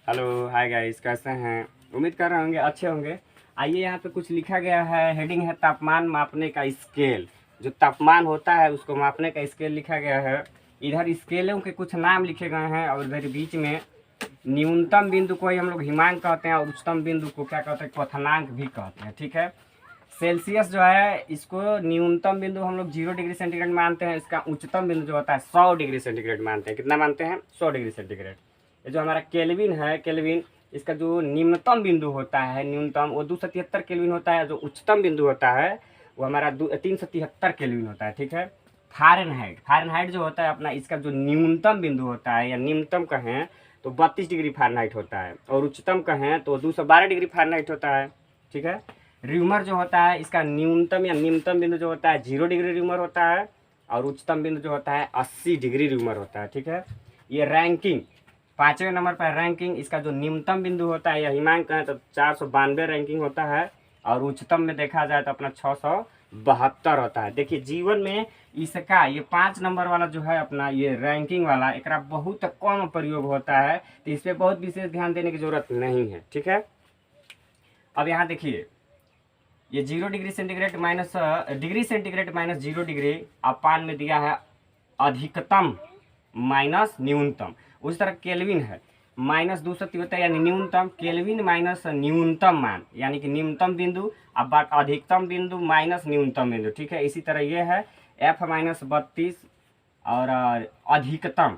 Hello hi guys, कैसे हैं? उम्मीद कर रहे होंगे अच्छे होंगे। आइए, यहाँ पे कुछ लिखा गया है, हेडिंग है तापमान मापने का स्केल। जो तापमान होता है उसको मापने का स्केल लिखा गया है। इधर स्केलों के कुछ नाम लिखे गए हैं और इधर बीच में न्यूनतम बिंदु को ही हम लोग हिमांक कहते हैं और उच्चतम बिंदु को क्या कहते हैं, क्वथनांक भी कहते हैं। ठीक है। सेल्सियस जो है इसको न्यूनतम बिंदु हम लोग 0 डिग्री सेंटीग्रेड मानते हैं। इसका उच्चतम बिंदु जो होता है 100 डिग्री सेंटीग्रेड मानते हैं। कितना मानते हैं? 100 डिग्री सेंटीग्रेड। ये जो हमारा केल्विन है, केल्विन इसका जो निम्नतम बिंदु होता है, न्यूनतम वो 273 केल्विन होता है। जो उच्चतम बिंदु होता है वो हमारा 373 केल्विन होता है। ठीक है। फारेनहाइट, फारेनहाइट जो होता है अपना, इसका जो न्यूनतम बिंदु होता है या निम्नतम कहें तो 32 डिग्री फारेनहाइट होता है और उच्चतम कहें तो 212 डिग्री फारेनहाइट होता है। ठीक है। र्यूमर जो होता है इसका न्यूनतम या निम्नतम बिंदु जो होता है 0 डिग्री र्यूमर होता है और उच्चतम बिंदु जो होता है 80 डिग्री र्यूमर होता है। ठीक है। ये रैंकिंग 5वें नंबर पर रैंकिंग, इसका जो निम्नतम बिंदु होता है या हिमांक है तो 492 रैंकिंग होता है और उच्चतम में देखा जाए तो अपना 672 होता है। देखिए जीवन में इसका ये 5 नंबर वाला जो है अपना ये रैंकिंग वाला, एकरा बहुत कम प्रयोग होता है तो इस पर बहुत विशेष ध्यान देने की जरूरत नहीं है। ठीक है। अब यहाँ देखिए, ये 0 डिग्री सेंटीग्रेड माइनस -0 डिग्री अपान में दिया है अधिकतम माइनस न्यूनतम। उस तरह केल्विन है -273 यानी न्यूनतम, केल्विन माइनस न्यूनतम मान यानी कि न्यूनतम बिंदु अब अधिकतम बिंदु माइनस न्यूनतम बिंदु। ठीक है। इसी तरह ये है F-32 और अधिकतम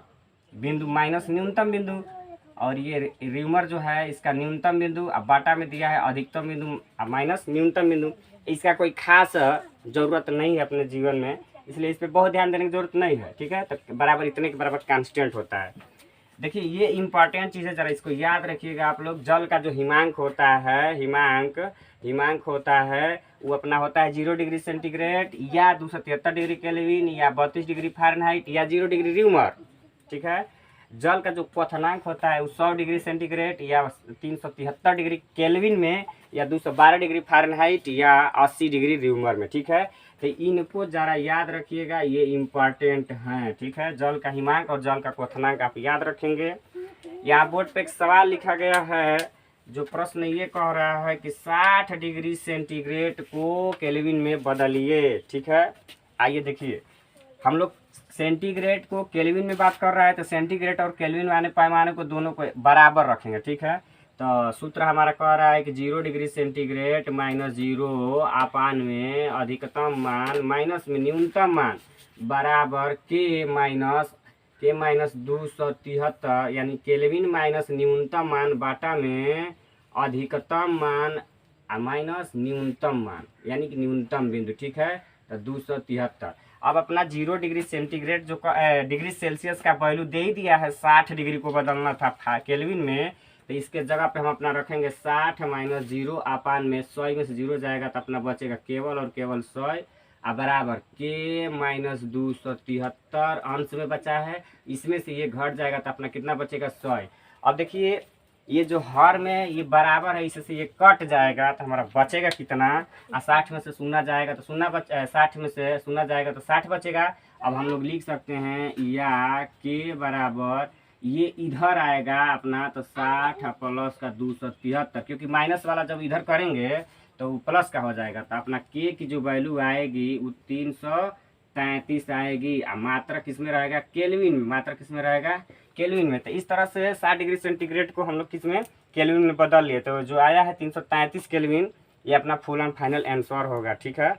बिंदु माइनस न्यूनतम बिंदु, और ये र्यूमर जो है इसका न्यूनतम बिंदु अब बाटा में दिया है अधिकतम बिंदु माइनस न्यूनतम बिंदु। इसका कोई खास ज़रूरत नहीं है अपने जीवन में, इसलिए इस पर बहुत ध्यान देने की जरूरत नहीं है। ठीक है। तो बराबर इतने के बराबर कांस्टेंट होता है। देखिए ये इंपॉर्टेंट चीज़ है, जरा इसको याद रखिएगा आप लोग। जल का जो हिमांक होता है, हिमांक होता है वो अपना होता है 0 डिग्री सेंटीग्रेड या 273 डिग्री केल्विन या 32 डिग्री फारेनहाइट या 0 डिग्री र्यूमर। ठीक है। जल का जो क्वथनांक होता है वो 100 डिग्री सेंटीग्रेड या 373 डिग्री केल्विन में या 212 डिग्री फारेनहाइट या 80 डिग्री र्यूमर में। ठीक है। तो इनको ज़रा याद रखिएगा, ये इम्पॉर्टेंट हैं। ठीक है। जल का हिमांक और जल का क्वथनांक आप याद रखेंगे। यहाँ बोर्ड पे एक सवाल लिखा गया है, जो प्रश्न ये कह रहा है कि 60 डिग्री सेंटीग्रेड को केल्विन में बदलिए। ठीक है। आइए देखिए, हम लोग सेंटीग्रेड को केल्विन में बात कर रहा है तो सेंटीग्रेड और केल्विन वाले पैमाने को दोनों को बराबर रखेंगे। ठीक है। तो सूत्र हमारा कह रहा है कि 0 डिग्री सेंटीग्रेड -0 अपान में अधिकतम मान माइनस में न्यूनतम मान बराबर के माइनस 273 यानी केल्विन माइनस न्यूनतम मान बाटा में अधिकतम मान माइनस न्यूनतम मान यानी कि न्यूनतम बिंदु। ठीक है। तो 273। अब अपना 0 डिग्री सेंटीग्रेड जो डिग्री सेल्सियस का वैल्यू दे ही दिया है, 60 डिग्री को बदलना था केल्विन में, तो इसके जगह पे हम अपना रखेंगे 60 - 0 अपान में 100 में से 0 जाएगा तो अपना बचेगा केवल और केवल 100 बराबर के -273 अंश में बचा है, इसमें से ये घट जाएगा तो अपना कितना बचेगा 100। अब देखिए ये जो हर में ये बराबर है, इससे ये कट जाएगा तो हमारा बचेगा कितना, 60 में से 0 जाएगा तो 60 में से 0 जाएगा तो 60 बचेगा। अब हम लोग लिख सकते हैं या के बराबर ये इधर आएगा अपना तो 60 प्लस का 273, क्योंकि माइनस वाला जब इधर करेंगे तो वो प्लस का हो जाएगा तो अपना के की जो वैल्यू आएगी वो 333 आएगी। मात्रा किस में रहेगा? केल्विन में। मात्रा किस में रहेगा? केल्विन में। तो इस तरह से 60 डिग्री सेंटीग्रेड को हम लोग किस में? केल्विन में बदल लिए, तो जो आया है 333 केल्विन, ये अपना फुल एंड फाइनल आंसर होगा। ठीक है।